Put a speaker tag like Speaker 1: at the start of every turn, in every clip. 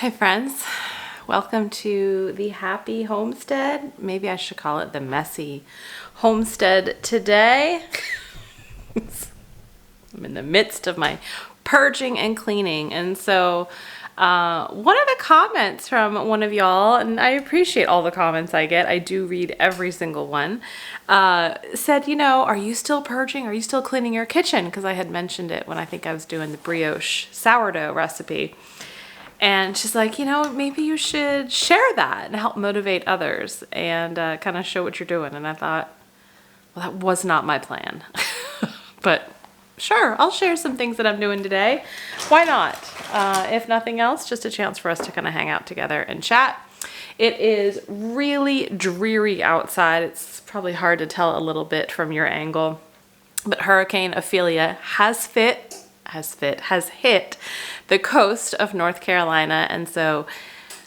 Speaker 1: Hi friends, welcome to the happy homestead. Maybe I should call it the messy homestead today. I'm in the midst of my purging and cleaning, and so one of the comments from one of y'all, and I appreciate all the comments I get, I do read every single one, said, are you still purging? Are you still cleaning your kitchen? Because I had mentioned it when I think I was doing the brioche sourdough recipe. And she's like, maybe you should share that and help motivate others and kind of show what you're doing. And I thought, well, that was not my plan. But sure, I'll share some things that I'm doing today. Why not? If nothing else, just a chance for us to kind of hang out together and chat. It is really dreary outside. It's probably hard to tell a little bit from your angle. But Hurricane Ophelia has hit the coast of North Carolina, and so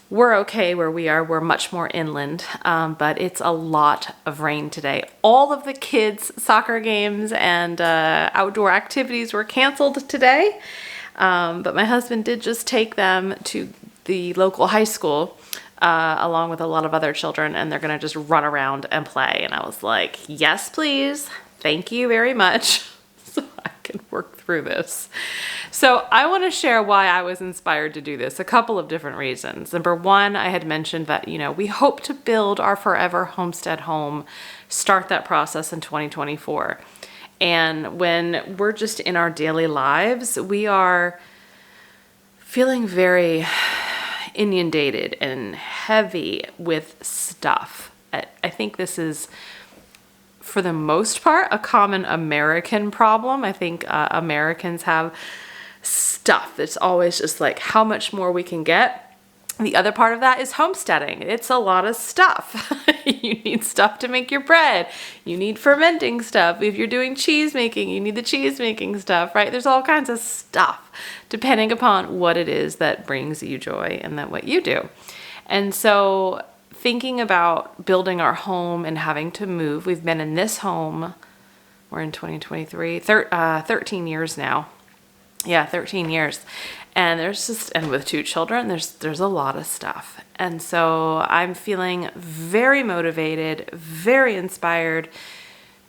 Speaker 1: we're okay where we are. We're much more inland, but it's a lot of rain today. All of the kids' soccer games and outdoor activities were canceled today, but my husband did just take them to the local high school along with a lot of other children, and they're gonna just run around and play. And I was like, yes, please. Thank you very much. So I can work through this. So I want to share why I was inspired to do this. A couple of different reasons. Number one, I had mentioned that, we hope to build our forever homestead home, start that process in 2024. And when we're just in our daily lives, we are feeling very inundated and heavy with stuff. I think this is, for the most part, a common American problem. I think Americans have stuff that's always just like how much more we can get. The other part of that is homesteading. It's a lot of stuff. You need stuff to make your bread. You need fermenting stuff. If you're doing cheese making, you need the cheese making stuff, right? There's all kinds of stuff depending upon what it is that brings you joy and what you do. And so thinking about building our home and having to move, we've been in this home, we're in 2023, 13 years now. Yeah, 13 years. And and with 2 children, there's a lot of stuff. And so I'm feeling very motivated, very inspired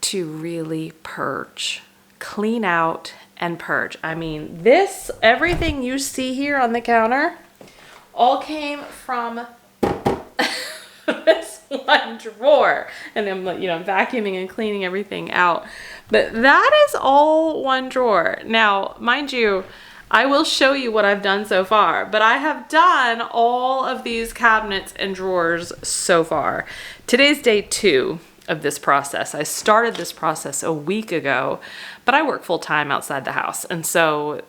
Speaker 1: to really purge, clean out and purge. I mean, everything you see here on the counter all came from this one drawer, and I'm vacuuming and cleaning everything out, but that is all one drawer. Now, mind you, I will show you what I've done so far, but I have done all of these cabinets and drawers so far. Today's day 2 of this process. I started this process a week ago, but I work full time outside the house, and so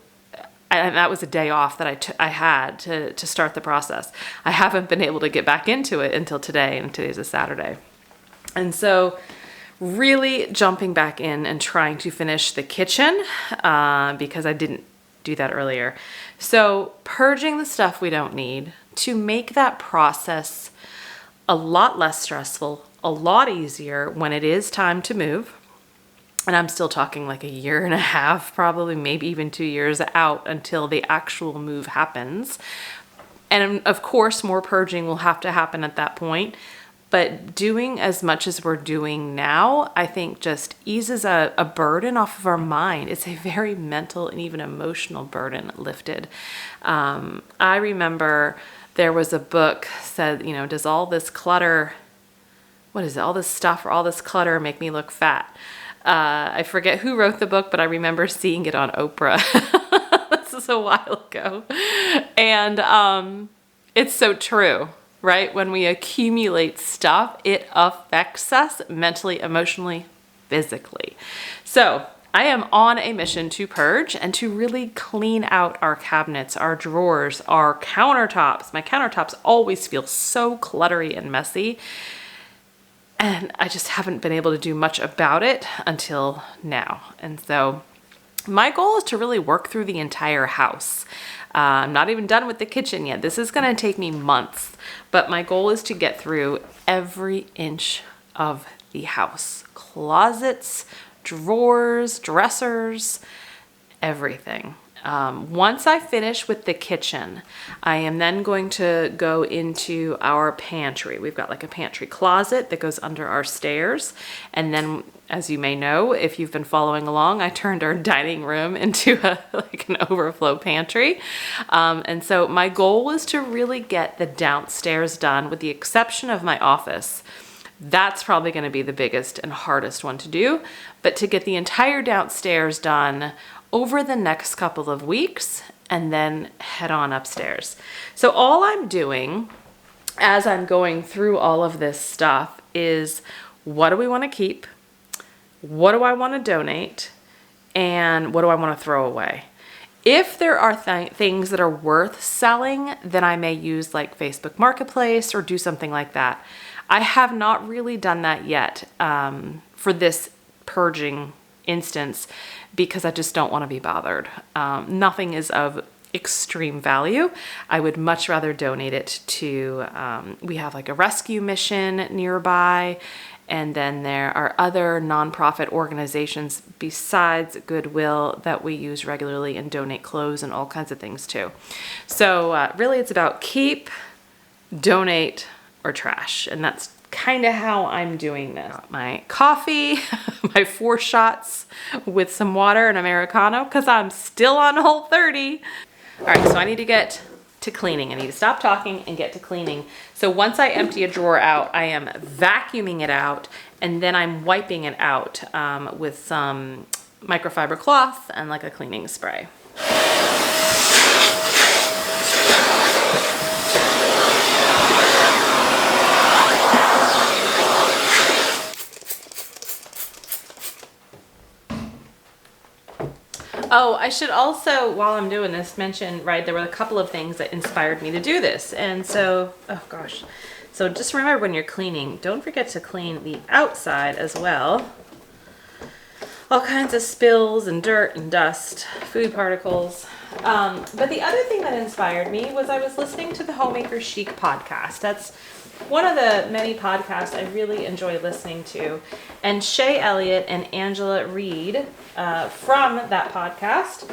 Speaker 1: that was a day off that I had to start the process. I haven't been able to get back into it until today, and today's a Saturday. And so really jumping back in and trying to finish the kitchen because I didn't do that earlier. So purging the stuff we don't need to make that process a lot less stressful, a lot easier when it is time to move. And I'm still talking like a year and a half, probably maybe even 2 years out until the actual move happens. And of course, more purging will have to happen at that point. But doing as much as we're doing now, I think just eases a burden off of our mind. It's a very mental and even emotional burden lifted. I remember there was a book said, does all this clutter, all this stuff or all this clutter make me look fat? I forget who wrote the book, but I remember seeing it on Oprah. This is a while ago. And it's so true, right? When we accumulate stuff, it affects us mentally, emotionally, physically. So I am on a mission to purge and to really clean out our cabinets, our drawers, our countertops. My countertops always feel so cluttery and messy. And I just haven't been able to do much about it until now. And so my goal is to really work through the entire house. I'm not even done with the kitchen yet. This is going to take me months, but my goal is to get through every inch of the house. Closets, drawers, dressers, everything. Once I finish with the kitchen, I am then going to go into our pantry. We've got like a pantry closet that goes under our stairs. And then, as you may know, if you've been following along, I turned our dining room into like an overflow pantry. And so my goal was to really get the downstairs done, with the exception of my office. That's probably going to be the biggest and hardest one to do. But to get the entire downstairs done over the next couple of weeks, and then head on upstairs. So all I'm doing as I'm going through all of this stuff is, what do we want to keep? What do I want to donate? And what do I want to throw away? If there are things that are worth selling, then I may use like Facebook Marketplace or do something like that. I have not really done that yet for this purging instance, because I just don't want to be bothered. Nothing is of extreme value. I would much rather donate it to, we have like a rescue mission nearby, and then there are other nonprofit organizations besides Goodwill that we use regularly and donate clothes and all kinds of things to. So really it's about keep, donate, or trash, and that's kind of how I'm doing this. My coffee, my 4 shots with some water and Americano, because I'm still on Whole30. All right, so I need to get to cleaning. I need to stop talking and get to cleaning. So once I empty a drawer out, I am vacuuming it out, and then I'm wiping it out with some microfiber cloth and like a cleaning spray. Oh, I should also, while I'm doing this, mention, right, there were a couple of things that inspired me to do this. And so, oh gosh. So just remember, when you're cleaning, don't forget to clean the outside as well. All kinds of spills and dirt and dust, food particles. But the other thing that inspired me was I was listening to the Homemaker Chic podcast. That's one of the many podcasts I really enjoy listening to. And Shay Elliott and Angela Reed from that podcast,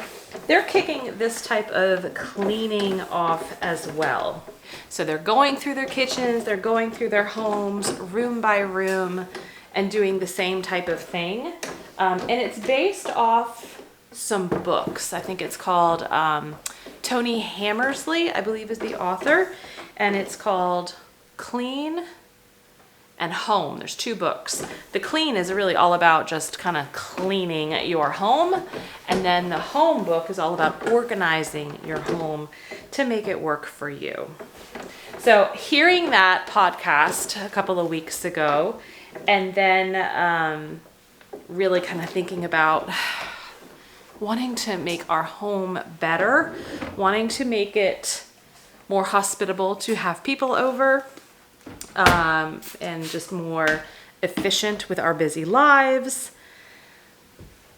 Speaker 1: they're kicking this type of cleaning off as well. So they're going through their kitchens, they're going through their homes, room by room, and doing the same type of thing. And it's based off some books. I think it's called Tony Hammersley, I believe, is the author. And it's called Clean and Home. There's 2 books. The Clean is really all about just kind of cleaning your home. And then the Home book is all about organizing your home to make it work for you. So hearing that podcast a couple of weeks ago, and then really kind of thinking about wanting to make our home better, wanting to make it more hospitable to have people over, and just more efficient with our busy lives.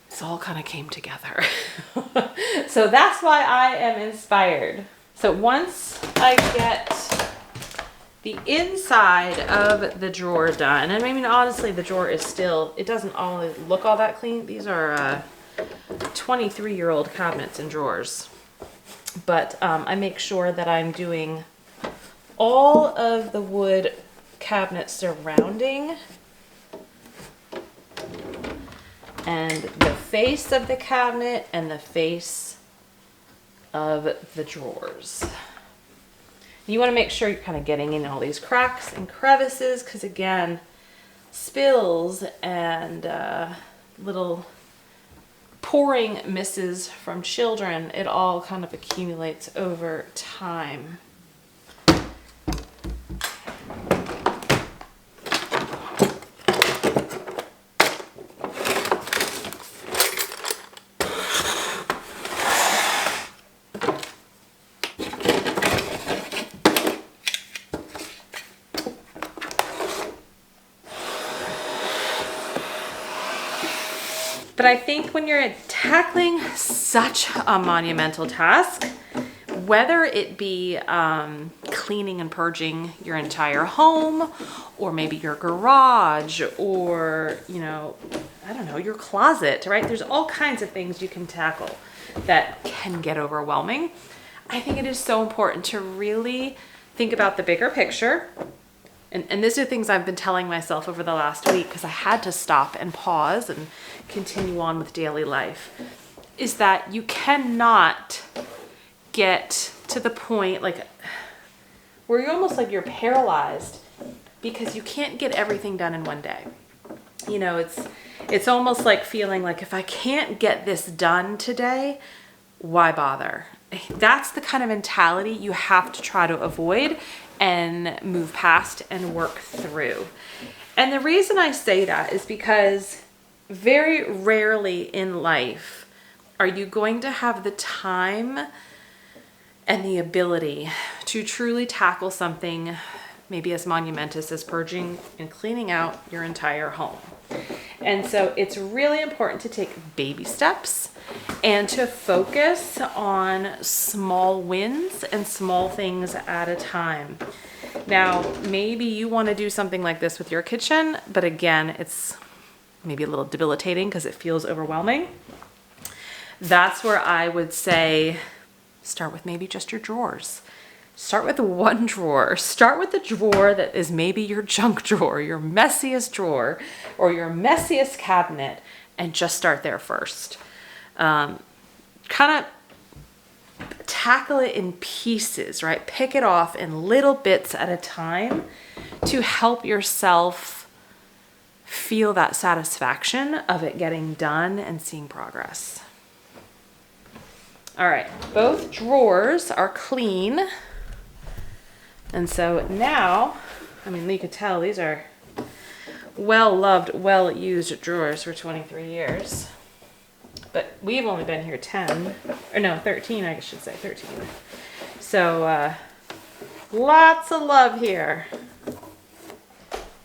Speaker 1: This all kind of came together. So that's why I am inspired. So once I get the inside of the drawer done, and I mean, honestly, the drawer is still, it doesn't always look all that clean. These are 23-year-old cabinets and drawers. But I make sure that I'm doing all of the wood cabinets surrounding, and the face of the cabinet and the face of the drawers. You want to make sure you're kind of getting in all these cracks and crevices, because again, spills and little pouring misses from children, it all kind of accumulates over time. But I think when you're tackling such a monumental task, whether it be cleaning and purging your entire home, or maybe your garage, or, you know, I don't know, your closet, right? There's all kinds of things you can tackle that can get overwhelming. I think it is so important to really think about the bigger picture. And these are things I've been telling myself over the last week because I had to stop and pause and continue on with daily life, is that you cannot get to the point like where you're almost like you're paralyzed because you can't get everything done in one day. You know, it's almost like feeling like if I can't get this done today, why bother? That's the kind of mentality you have to try to avoid and move past and work through. And the reason I say that is because very rarely in life are you going to have the time and the ability to truly tackle something maybe as monumentous as purging and cleaning out your entire home. And so it's really important to take baby steps and to focus on small wins and small things at a time. Now, maybe you want to do something like this with your kitchen, but again, it's maybe a little debilitating because it feels overwhelming. That's where I would say start with maybe just your drawers. Start with one drawer. Start with the drawer that is maybe your junk drawer, your messiest drawer, or your messiest cabinet, and just start there first. Kind of tackle it in pieces, right? Pick it off in little bits at a time to help yourself feel that satisfaction of it getting done and seeing progress. All right, both drawers are clean. And so now, I mean, you could tell these are well-loved, well-used drawers for 23 years. But we've only been here 10, or no, 13, I should say, 13. So lots of love here.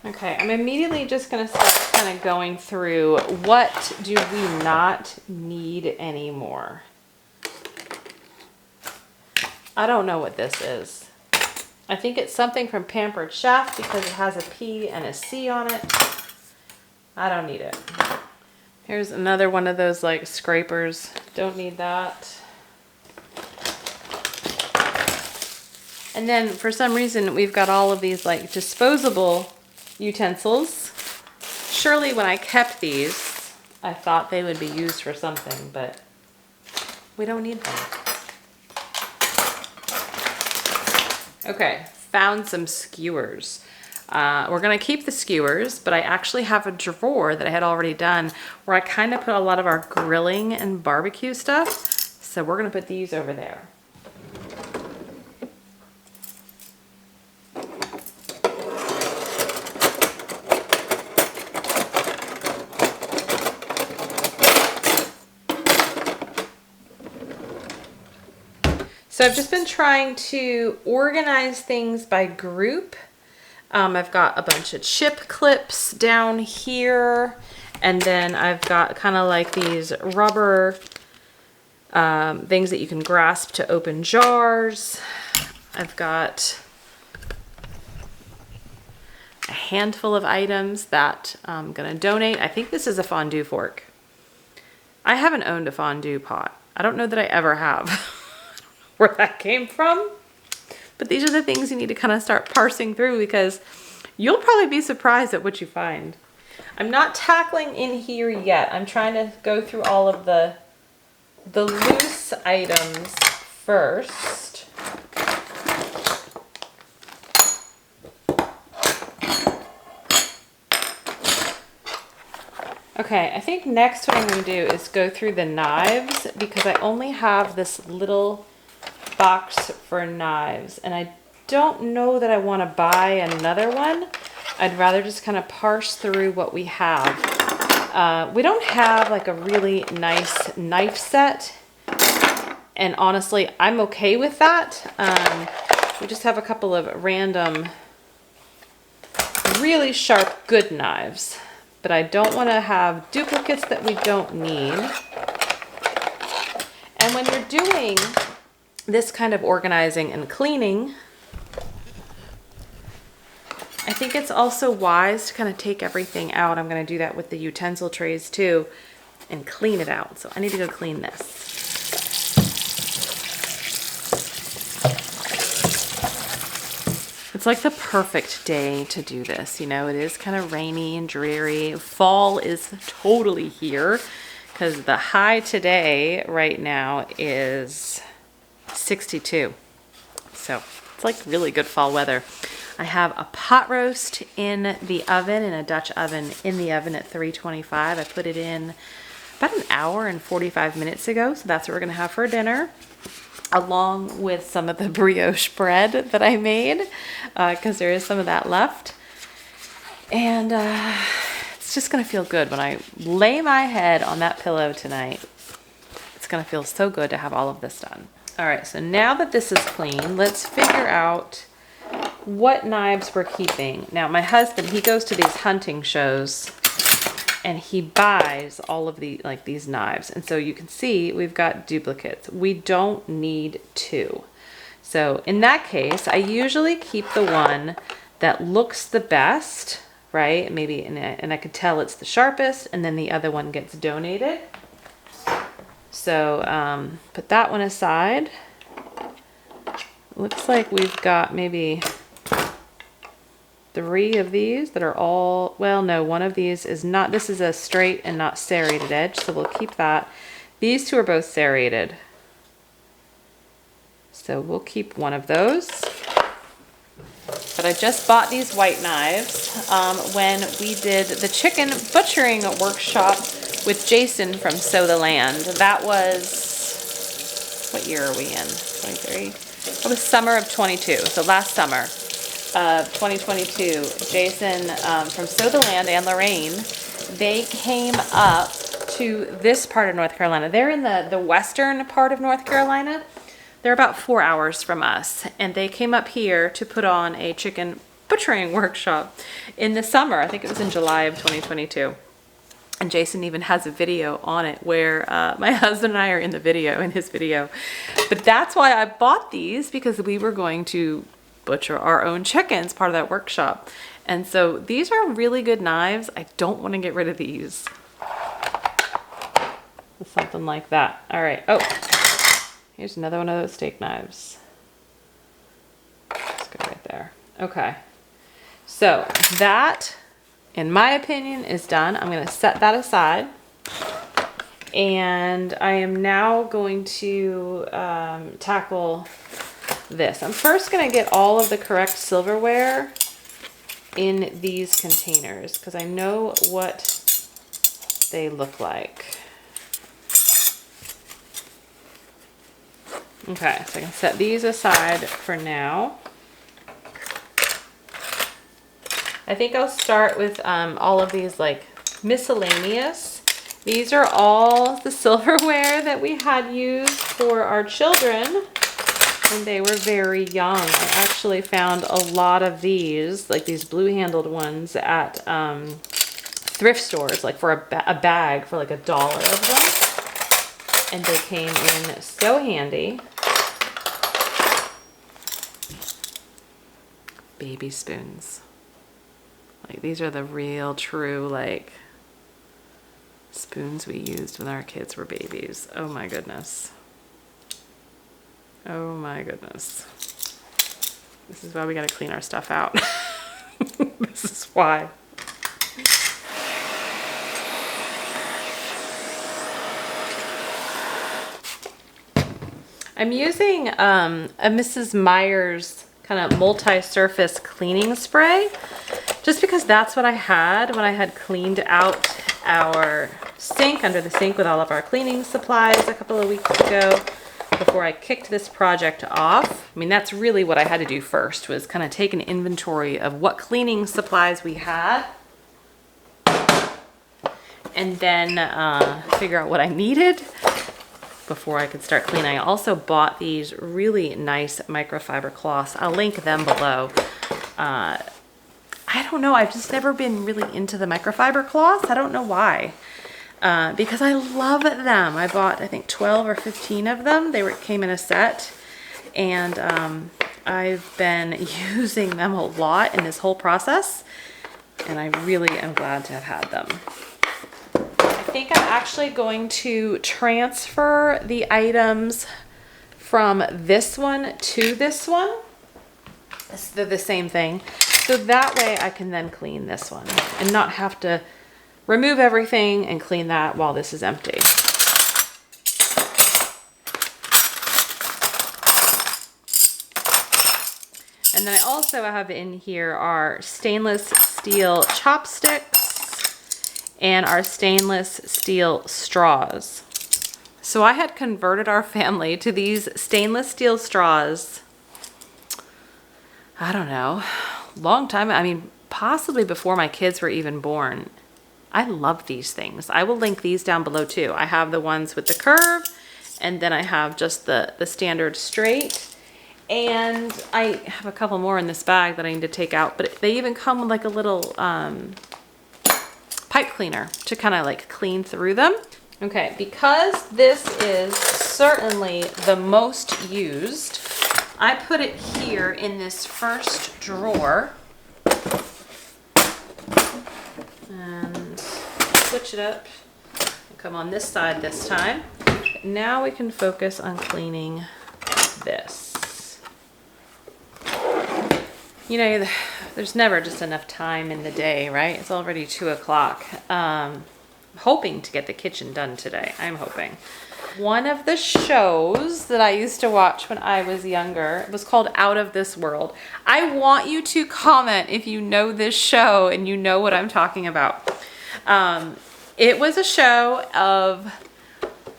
Speaker 1: Okay, I'm immediately just gonna start kind of going through what do we not need anymore. I don't know what this is. I think it's something from Pampered Chef because it has a P and a C on it. I don't need it. Here's another one of those like scrapers. Don't need that. And then for some reason we've got all of these like disposable utensils. Surely when I kept these, I thought they would be used for something, but we don't need them. Okay, found some skewers. We're gonna keep the skewers, but I actually have a drawer that I had already done where I kind of put a lot of our grilling and barbecue stuff. So we're gonna put these over there. So I've just been trying to organize things by group. I've got a bunch of chip clips down here, and then I've got kind of like these rubber things that you can grasp to open jars. I've got a handful of items that I'm gonna donate. I think this is a fondue fork. I haven't owned a fondue pot. I don't know that I ever have. Where that came from, but these are the things you need to kind of start parsing through because you'll probably be surprised at what you find. I'm not tackling in here yet. I'm trying to go through all of the loose items first. Okay, I think next what I'm going to do is go through the knives because I only have this little box for knives and I don't know that I want to buy another one. I'd rather just kind of parse through what we have. We don't have like a really nice knife set, and honestly I'm okay with that. We just have a couple of random really sharp good knives, but I don't want to have duplicates that we don't need. And when you're doing this kind of organizing and cleaning, I think it's also wise to kind of take everything out. I'm going to do that with the utensil trays too and clean it out. So I need to go clean this. It's like the perfect day to do this. You know, it is kind of rainy and dreary. Fall is totally here because the high today right now is 62. So it's like really good fall weather. I have a pot roast in the oven, in a Dutch oven, in the oven at 325. I put it in about an hour and 45 minutes ago. So that's what we're going to have for dinner, along with some of the brioche bread that I made, because there is some of that left. And it's just going to feel good when I lay my head on that pillow tonight. It's going to feel so good to have all of this done. All right, so now that this is clean, let's figure out what knives we're keeping. Now, my husband, he goes to these hunting shows and he buys all of these knives. And so you can see we've got duplicates. We don't need two. So in that case, I usually keep the one that looks the best, right? Maybe, and I could tell it's the sharpest, and then the other one gets donated. So put that one aside. Looks like we've got maybe 3 of these that are all, well, no, one of these is not, this is a straight and not serrated edge, so we'll keep that. These 2 are both serrated. So we'll keep one of those. But I just bought these white knives when we did the chicken butchering workshop with Jason from Sow the Land. That was, what year are we in? 23? It was summer of 22, so last summer of 2022. Jason from Sow the Land and Lorraine, they came up to this part of North Carolina. They're in the western part of North Carolina. They're about 4 hours from us, and they came up here to put on a chicken butchering workshop in the summer. I think it was in July of 2022. And Jason even has a video on it where my husband and I are in the video, in his video. But that's why I bought these, because we were going to butcher our own chickens, part of that workshop. And so these are really good knives. I don't want to get rid of these. Something like that. All right. Oh, here's another one of those steak knives. Let's go right there. Okay. So that, in my opinion, is done. I'm going to set that aside. And I am now going to tackle this. I'm first going to get all of the correct silverware in these containers because I know what they look like. Okay, so I can set these aside for now. I think I'll start with all of these like miscellaneous. These are all the silverware that we had used for our children when they were very young. I actually found a lot of these, like these blue-handled ones at thrift stores, like for a bag for like $1 of them. And they came in so handy. Baby spoons. Like these are the real true like spoons we used when our kids were babies. Oh my goodness. Oh my goodness. This is why we gotta clean our stuff out. This is why. I'm using a Mrs. Meyer's kind of multi-surface cleaning spray, just because that's what I had when I had cleaned out our sink, under the sink with all of our cleaning supplies a couple of weeks ago before I kicked this project off. I mean, that's really what I had to do first, was kind of take an inventory of what cleaning supplies we had and then figure out what I needed before I could start cleaning. I also bought these really nice microfiber cloths. I'll link them below. I don't know, I've just never been really into the microfiber cloths. I don't know why. Because I love them. I bought, I think, 12 or 15 of them. Came in a set. And I've been using them a lot in this whole process, and I really am glad to have had them. I think I'm actually going to transfer the items from this one to this one. They're the same thing. So that way I can then clean this one and not have to remove everything and clean that while this is empty. And then I also have in here our stainless steel chopsticks and our stainless steel straws. So I had converted our family to these stainless steel straws, I don't know, long time. I mean, possibly before my kids were even born. I love these things. I will link these down below too. I have the ones with the curve, and then I have just the standard straight. And I have a couple more in this bag that I need to take out, but they even come with like a little pipe cleaner to kind of like clean through them. Okay, because this is certainly the most used, I put it here in this first drawer. And switch it up. Come on this side this time. Now we can focus on cleaning this. You know, there's never just enough time in the day, right? It's already 2 o'clock. Hoping to get the kitchen done today. I'm hoping. One of the shows that I used to watch when I was younger was called Out of This World. I want you to comment if you know this show and you know what I'm talking about. It was a show of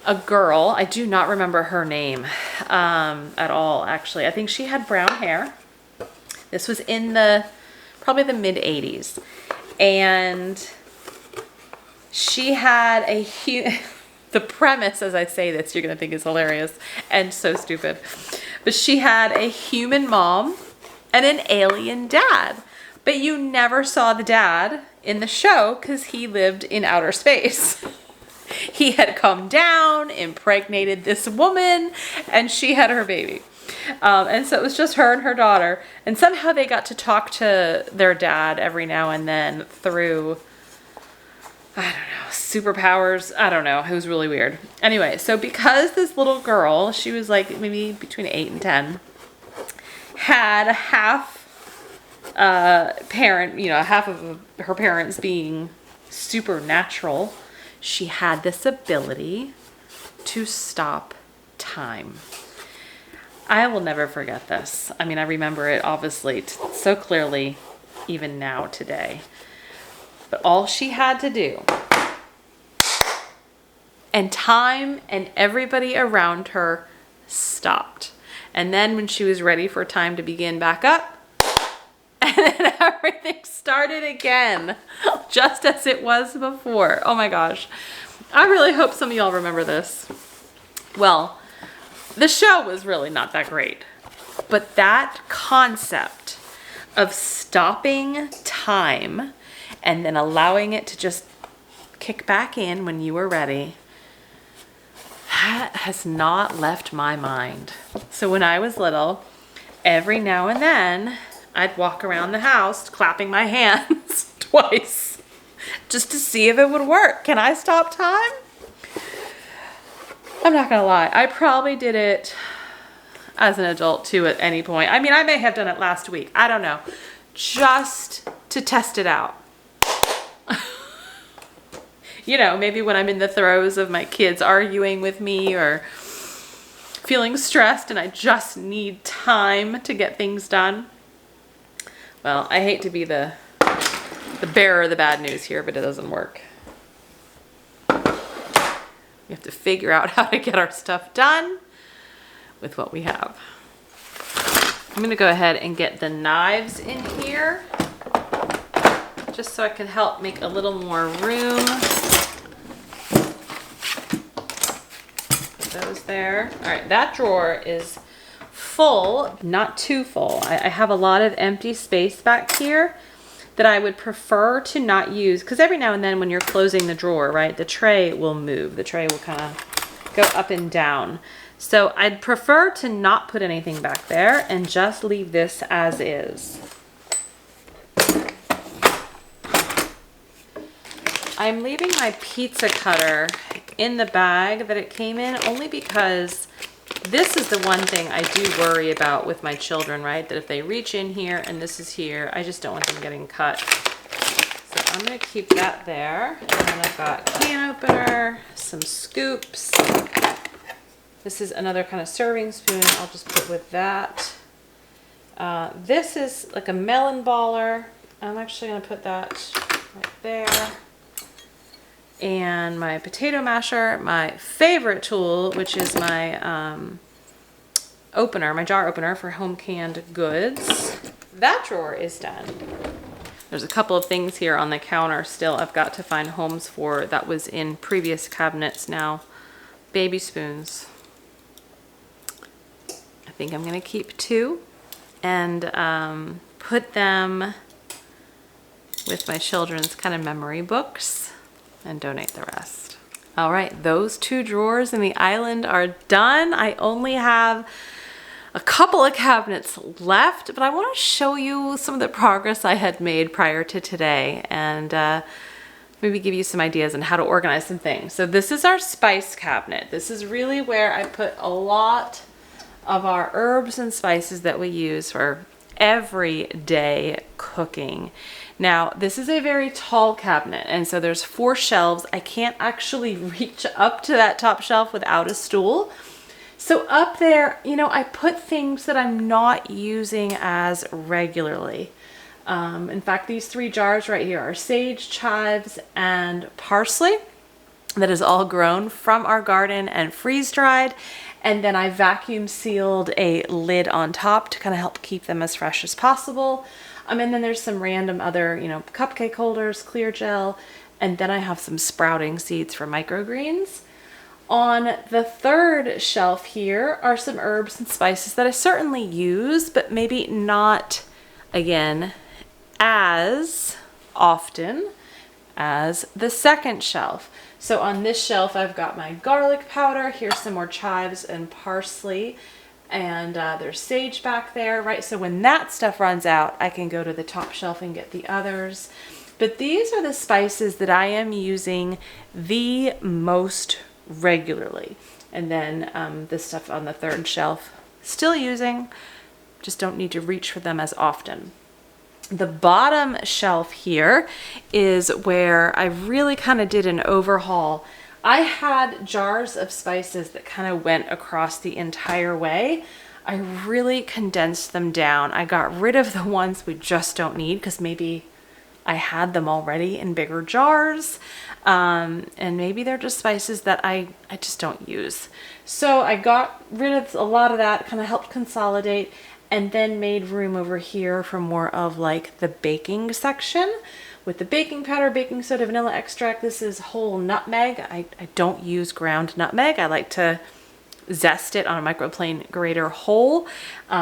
Speaker 1: a girl. I do not remember her name at all, actually. I think she had brown hair. This was in probably the mid 80s. And she had the premise, as I say this, you're going to think is hilarious and so stupid. But she had a human mom and an alien dad. But you never saw the dad in the show because he lived in outer space. He had come down, impregnated this woman, and she had her baby. And so it was just her and her daughter. And somehow they got to talk to their dad every now and then through, I don't know, superpowers. I don't know. It was really weird. Anyway, so because this little girl, she was like maybe between 8 and 10, had half parent, half of her parents being supernatural, she had this ability to stop time. I will never forget this. I mean, I remember it obviously so clearly even now today. But all she had to do, and time and everybody around her stopped. And then when she was ready for time to begin back up, and then everything started again, just as it was before. Oh my gosh. I really hope some of y'all remember this. Well, the show was really not that great. But that concept of stopping time and then allowing it to just kick back in when you were ready, that has not left my mind. So when I was little, every now and then, I'd walk around the house clapping my hands twice just to see if it would work. Can I stop time? I'm not gonna lie. I probably did it as an adult too at any point. I mean, I may have done it last week. I don't know. Just to test it out. Maybe when I'm in the throes of my kids arguing with me or feeling stressed and I just need time to get things done. Well, I hate to be the bearer of the bad news here, but it doesn't work. We have to figure out how to get our stuff done with what we have. I'm going to go ahead and get the knives in here just so I can help make a little more room. Put those there. All right, that drawer is full, not too full. I have a lot of empty space back here that I would prefer to not use, because every now and then when you're closing the drawer, right, the tray will move. The tray will kind of go up and down. So I'd prefer to not put anything back there and just leave this as is. I'm leaving my pizza cutter in the bag that it came in only because this is the one thing I do worry about with my children, right? That if they reach in here and this is here, I just don't want them getting cut. So I'm gonna keep that there. And then I've got can opener, some scoops. This is another kind of serving spoon I'll just put with that. This is like a melon baller. I'm actually gonna put that right there. And my potato masher, my favorite tool, which is my opener, my jar opener for home canned goods. That drawer is done. There's a couple of things here on the counter still I've got to find homes for that was in previous cabinets now. Baby spoons. I think I'm gonna keep 2 and put them with my children's kind of memory books and donate the rest. All right, those 2 drawers in the island are done. I only have a couple of cabinets left, but I want to show you some of the progress I had made prior to today and maybe give you some ideas on how to organize some things. So this is our spice cabinet. This is really where I put a lot of our herbs and spices that we use for everyday cooking. Now, this is a very tall cabinet, and so there's 4 shelves. I can't actually reach up to that top shelf without a stool. So up there, you know, I put things that I'm not using as regularly. In fact, these 3 jars right here are sage, chives, and parsley. That is all grown from our garden and freeze-dried. And then I vacuum sealed a lid on top to kind of help keep them as fresh as possible. And then there's some random other, you know, cupcake holders, clear gel, and then I have some sprouting seeds for microgreens. On the 3rd shelf here are some herbs and spices that I certainly use, but maybe not, again, as often as the 2nd shelf. So on this shelf, I've got my garlic powder. Here's some more chives and parsley. And there's sage back there, right? So when that stuff runs out, I can go to the top shelf and get the others. But these are the spices that I am using the most regularly. And then this stuff on the 3rd shelf, still using, just don't need to reach for them as often. The bottom shelf here is where I really kind of did an overhaul. I had jars of spices that kind of went across the entire way. I really condensed them down. I got rid of the ones we just don't need because maybe I had them already in bigger jars. And maybe they're just spices that I just don't use. So I got rid of a lot of that, kind of helped consolidate, and then made room over here for more of like the baking section. With the baking powder, baking soda, vanilla extract. This is whole nutmeg. I don't use ground nutmeg. I like to zest it on a microplane grater whole.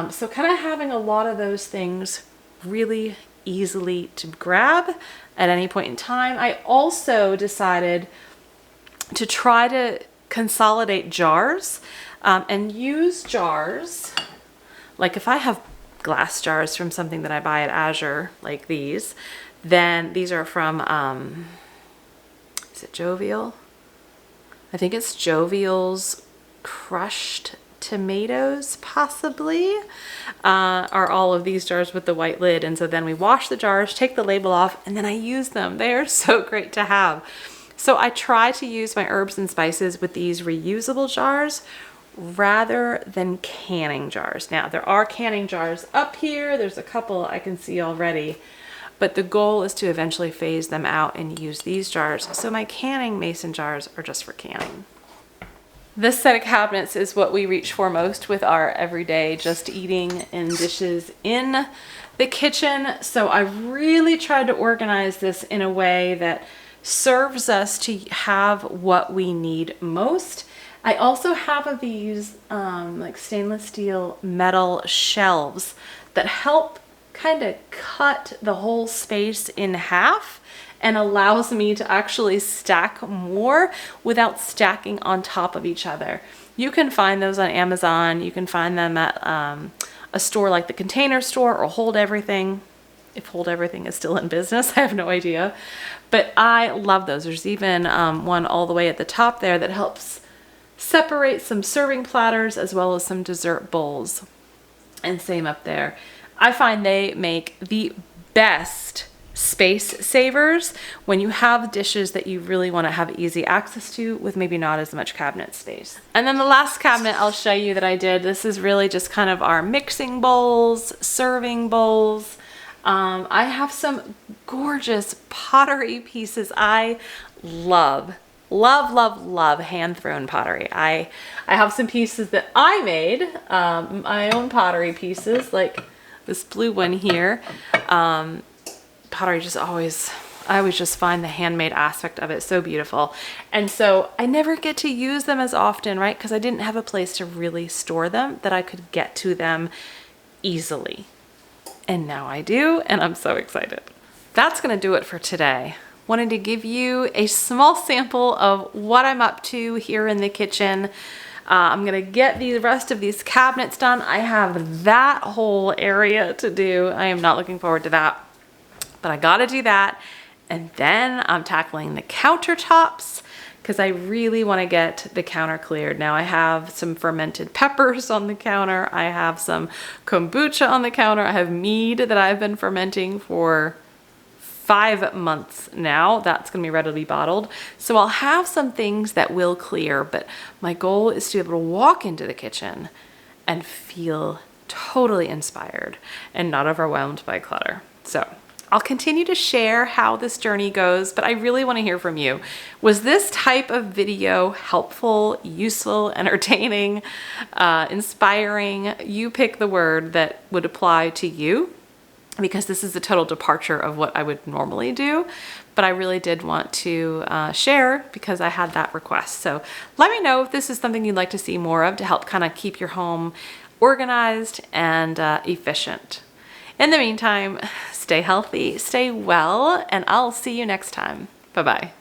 Speaker 1: So kind of having a lot of those things really easily to grab at any point in time. I also decided to try to consolidate jars and use jars. Like if I have glass jars from something that I buy at Azure, like these, then these are from, is it Jovial? I think it's Jovial's crushed tomatoes, possibly, are all of these jars with the white lid. And so then we wash the jars, take the label off, and then I use them. They are so great to have. So I try to use my herbs and spices with these reusable jars rather than canning jars. Now, there are canning jars up here. There's a couple I can see already. But the goal is to eventually phase them out and use these jars. So my canning mason jars are just for canning. This set of cabinets is what we reach for most with our everyday just eating and dishes in the kitchen. So I really tried to organize this in a way that serves us to have what we need most. I also have these like stainless steel metal shelves that help kind of cut the whole space in half and allows me to actually stack more without stacking on top of each other. You can find those on Amazon. You can find them at a store like the Container Store or Hold Everything. If Hold Everything is still in business, I have no idea. But I love those. There's even one all the way at the top there that helps separate some serving platters as well as some dessert bowls. And same up there. I find they make the best space savers when you have dishes that you really want to have easy access to with maybe not as much cabinet space. And then the last cabinet I'll show you that I did, this is really just kind of our mixing bowls, serving bowls. I have some gorgeous pottery pieces. I love hand thrown pottery. I have some pieces that I made, my own pottery pieces, like this blue one here. Pottery just always, I always just find the handmade aspect of it so beautiful. And so I never get to use them as often, right? Because I didn't have a place to really store them that I could get to them easily. And now I do, and I'm so excited. That's gonna do it for today. Wanted to give you a small sample of what I'm up to here in the kitchen. I'm gonna get the rest of these cabinets done. I have that whole area to do. I am not looking forward to that, but I gotta do that. And then I'm tackling the countertops because I really wanna get the counter cleared. Now I have some fermented peppers on the counter. I have some kombucha on the counter. I have mead that I've been fermenting for 5 months now. That's gonna be ready to be bottled. So I'll have some things that will clear, but my goal is to be able to walk into the kitchen and feel totally inspired and not overwhelmed by clutter. So I'll continue to share how this journey goes, but I really want to hear from you. Was this type of video helpful, useful, entertaining, inspiring? You pick the word that would apply to you, because this is a total departure of what I would normally do, but I really did want to share because I had that request. So let me know if this is something you'd like to see more of to help kind of keep your home organized and efficient. In the meantime, stay healthy, stay well, and I'll see you next time. Bye-bye.